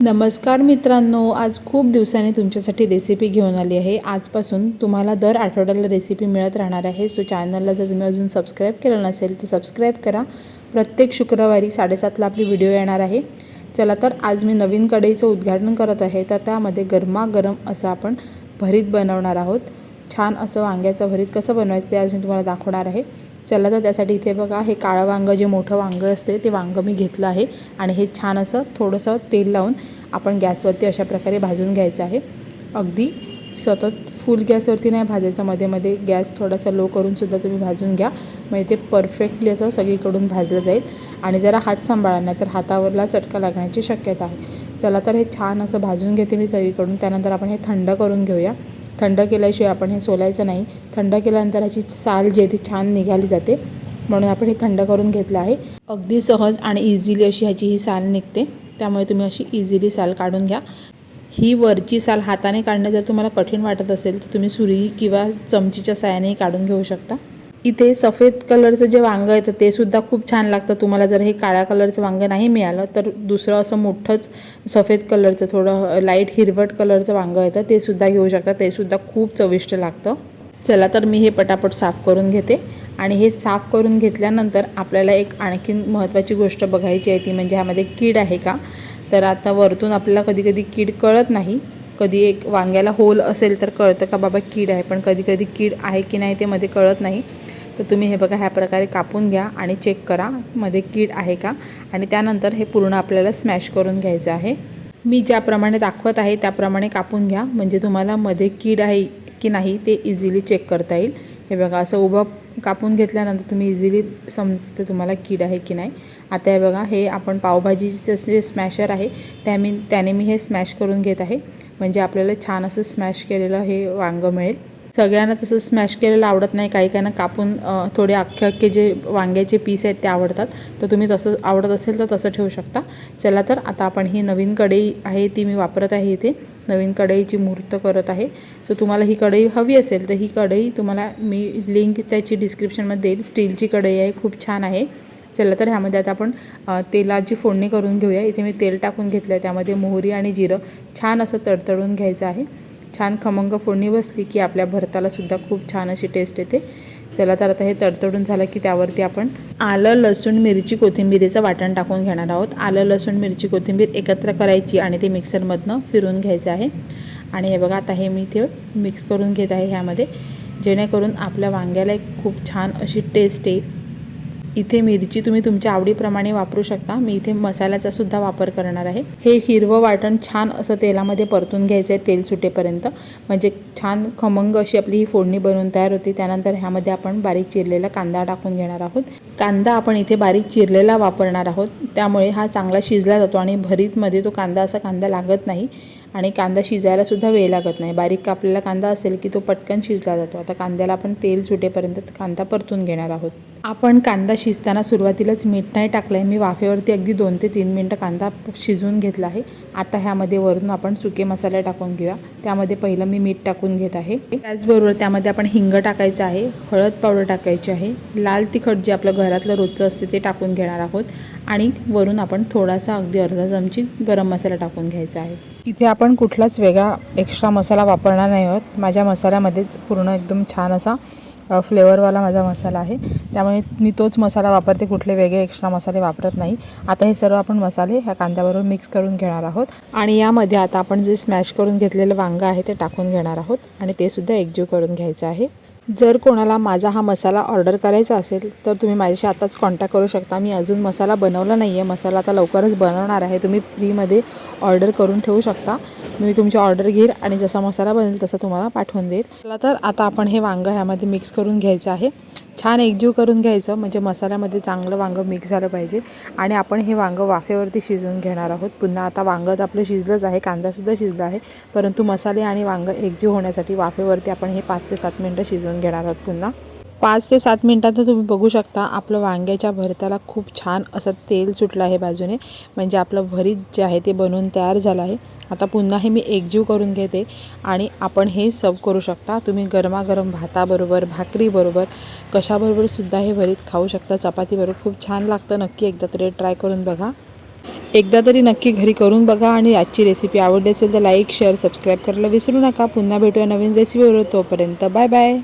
नमस्कार मित्रांनो, आज खूप दिवसांनी तुमच्यासाठी रेसिपी घेऊन आली आहे। आजपासून तुम्हाला दर आठवड्याला रेसिपी मिळत राहणार आहे। सो चॅनलला जर तुम्ही अजून सबस्क्राईब केलं नसेल तर सबस्क्राईब करा। प्रत्येक शुक्रवारी 7:30ला आपली व्हिडिओ येणार आहे। चला तर आज मी नवीन कढईचं उद्घाटन करत आहे। तर त्यामध्ये गरमागरम असं आपण भरीत बनवणार आहोत। छान असं वांग्याचं भरीत कसं बनवायचं ते आज मी तुम्हाला दाखवणार आहे। चला तर त्यासाठी इथे बघा, हे काळं वांगं जे मोठं वांगं असते ते वांगं मी घेतलं आहे आणि हे छान असं थोडंसं तेल लावून आपण गॅसवरती अशा प्रकारे भाजून घ्यायचं आहे। अगदी सतत फुल गॅसवरती नाही भाजायचं, मध्ये मध्ये गॅस थोडासा लो करून सुद्धा तुम्ही भाजून घ्या, म्हणजे ते परफेक्टली असं सगळीकडून भाजलं जाईल। आणि जरा हात सांभाळा नाही तर हातावरला चटका लागण्याची शक्यता आहे। चला तर हे छान असं भाजून घेते मी सगळीकडून। त्यानंतर आपण हे थंड करून घेऊया। थंड केल्याशिवाय आपण हे सोलायचं नाही। थंड केल्यानंतर ह्याची साल जी आहे ती छान निघाली जाते, म्हणून आपण हे थंड करून घेतलं आहे। अगदी सहज आणि इझिली अशी ह्याची ही साल निघते, त्यामुळे तुम्ही अशी इझिली साल काढून घ्या। ही वरची साल हाताने काढणं जर तुम्हाला कठीण वाटत असेल तर तुम्ही सुरी किंवा चमचीच्या साहाय्याने काढून घेऊ शकता। इथे सफेद कलरचं जे वांगं आहे ते सुद्धा खूप छान लागतं। तुम्हाला जर हे काळ्या कलरचं वांगं नाही मिळालं तर दुसरं असं मोठंच सफेद कलरचं थोडं लाईट हिरवट कलरचं वांगं येतं ते सुद्धा घेऊ शकता, ते सुद्धा खूप चविष्ट लागतं। चला तर मी हे पटापट साफ करून घेते। आणि हे साफ करून घेतल्यानंतर आपल्याला एक आणखीन महत्त्वाची गोष्ट बघायची आहे, ती म्हणजे ह्यामध्ये कीड आहे का। तर आता वरतून आपल्याला कधी कधी कीड कळत नाही, कधी एक वांग्याला होल असेल तर कळतं का बाबा कीड आहे, पण कधी कधी कीड आहे की नाही ते मध्ये कळत नाही। तर तुम्ही हे बघा, ह्या प्रकारे कापून घ्या आणि चेक करा मध्ये कीड आहे का। आणि त्यानंतर हे पूर्ण आपल्याला स्मॅश करून घ्यायचं आहे। मी ज्याप्रमाणे दाखवत आहे त्याप्रमाणे कापून घ्या, म्हणजे तुम्हाला मध्ये कीड आहे की नाही ते इझिली चेक करता येईल। हे बघा, असं उभं कापून घेतल्यानंतर तुम्ही इझिली समजते तुम्हाला कीड आहे की नाही। आता हे बघा, हे आपण पावभाजीचं जे स्मॅशर आहे त्याने मी हे स्मॅश करून घेत आहे, म्हणजे आपल्याला छान असं स्मॅश केलेलं हे वांगं मिळेल। सगळ्यांना तसं स्मॅश केलेलं आवडत नाही, काही काहींना कापून थोडे अख्खे अख्खे जे वांग्याचे पीस आहेत ते आवडतात, तर तुम्ही तसं आवडत असेल तर तसं ठेवू शकता। चला तर आता आपण ही नवीन कढई आहे ती मी वापरत आहे, इथे नवीन कढईची मुहूर्त करत आहे। सो तुम्हाला ही कढई हवी असेल तर ही कढई तुम्हाला मी लिंक त्याची डिस्क्रिप्शनमध्ये देईल। स्टीलची कढई आहे, खूप छान आहे। चला तर ह्यामध्ये आता आपण तेलाची फोडणी करून घेऊया। इथे मी तेल टाकून घेतलं आहे, त्यामध्ये मोहरी आणि जिरं छान असं तडतडून घ्यायचं आहे। छान खमंग फोडणी बसली की आपल्या भरतालासुद्धा खूप छान अशी टेस्ट येते। चला तर आता हे तडतडून झालं की त्यावरती आपण आलं लसूण मिरची कोथिंबीरीचं वाटण टाकून घेणार आहोत। आलं लसूण मिरची कोथिंबीर एकत्र करायची आणि ते मिक्सरमधनं फिरून घ्यायचं आहे। आणि हे बघा, आता हे मी इथे मिक्स करून घेत आहे ह्यामध्ये, जेणेकरून आपल्या वांग्याला एक खूप छान अशी टेस्ट येईल। इथे मिरची तुम्ही तुमच्या आवडीप्रमाणे वापरू शकता, मी इथे मसाल्याचा सुद्धा वापर करणार आहे। हे हिरवं वाटण छान असं तेलामध्ये परतून घ्यायचं आहे तेल सुटेपर्यंत, म्हणजे छान खमंग अशी आपली ही फोडणी बनवून तयार होते। त्यानंतर ह्यामध्ये आपण बारीक चिरलेला कांदा टाकून घेणार आहोत। कांदा आपण इथे बारीक चिरलेला वापरणार आहोत, त्यामुळे हा चांगला शिजला जातो आणि भरीतमध्ये तो कांदा लागत नाही आणि कांदा शिजायला सुद्धा वेळ लागत नाही। बारीक कापलेला कांदा असेल की तो पटकन शिजला जातो। आता कांद्याला आपण तेल सुटेपर्यंत कांदा परतून घेणार आहोत। आपण कांदा शिजताना सुरुवातीलाच मीठ नाही टाकलं आहे, मी वाफेवरती अगदी 2 ते 3 मिनटं कांदा शिजवून घेतला आहे। आता ह्यामध्ये वरून आपण सुके मसाले टाकून घेऊया। त्यामध्ये पहिलं मी मीठ टाकून घेत आहे, त्याचबरोबर त्यामध्ये आपण हिंग टाकायचं आहे, हळद पावडर टाकायची आहे, लाल तिखट जे आपलं घरातलं रोजचं असते ते टाकून घेणार आहोत आणि वरून आपण थोडासा अगदी अर्धा चमची गरम मसाला टाकून घ्यायचा आहे। इथे आपण कुठलाच वेगळा एक्स्ट्रा मसाला वापरणार नाही आहोत, माझ्या मसाल्यामध्येच पूर्ण एकदम छान असा फ्लेवरवाला माझा मसाला आहे, त्यामुळे मी तोच मसाला वापरते, कुठले वेगळे एक्स्ट्रा मसाले वापरत नाही। आता हे सर्व आपण मसाले ह्या कांद्याबरोबर मिक्स करून घेणार आहोत आणि यामध्ये आता आपण जे स्मॅश करून घेतलेलं वांगं आहे ते टाकून घेणार आहोत आणि ते सुद्धा एकजीव करून घ्यायचं आहे। जर कोणाला माझा हा मसाला ऑर्डर करायचा असेल तर तुम्ही माझ्याशी आताच कॉन्टॅक्ट करू शकता। मी अजून मसाला बनवला नाही आहे, मसाला आता लवकरच बनवणार आहे, तुम्ही फ्रीमध्ये ऑर्डर करून ठेवू शकता। मी तुमची ऑर्डर घेईल आणि जसा मसाला बनेल तसा तुम्हाला पाठवून देईल। चला तर आता आपण हे वांगं ह्यामध्ये मिक्स करून घ्यायचं आहे, छान एकजीव करून घ्यायचं, म्हणजे मसाल्यामध्ये चांगलं वांगं मिक्स झालं पाहिजे। आणि आपण हे वांगं वाफेवरती शिजवून घेणार आहोत। पुन्हा आता वांगं आपलं शिजलंच आहे, कांदासुद्धा शिजला आहे, परंतु मसाले आणि वांगं एकजीव होण्यासाठी वाफेवरती आपण हे 5 ते 7 मिनटं शिजवून घेणार आहोत। पुन्हा 5 ते 7 मिनटात तुम्ही बघू शकता आपलं वांग्याच्या भरताला खूप छान असं तेल सुटलं आहे बाजूने, म्हणजे आपलं भरीत जे आहे ते बनवून तयार झालं आहे। आता पुन्हा हे मी एकजीव करून घेते आणि आपण हे सर्व करू शकता। तुम्ही गरमागरम भाताबरोबर, भाकरीबरोबर, कशाबरोबर सुद्धा हे भरीत खाऊ शकता, चपातीबरोबर खूप छान लागतं। नक्की एकदा तरी ट्राय करून बघा। एकदा तरी नक्की घरी करून बघा आणि आजची रेसिपी आवडली असेल तर लाईक शेअर सबस्क्राईब करायला विसरू नका. पुन्हा भेटूया नवीन रेसिपीवर. तोपर्यंत बाय बाय.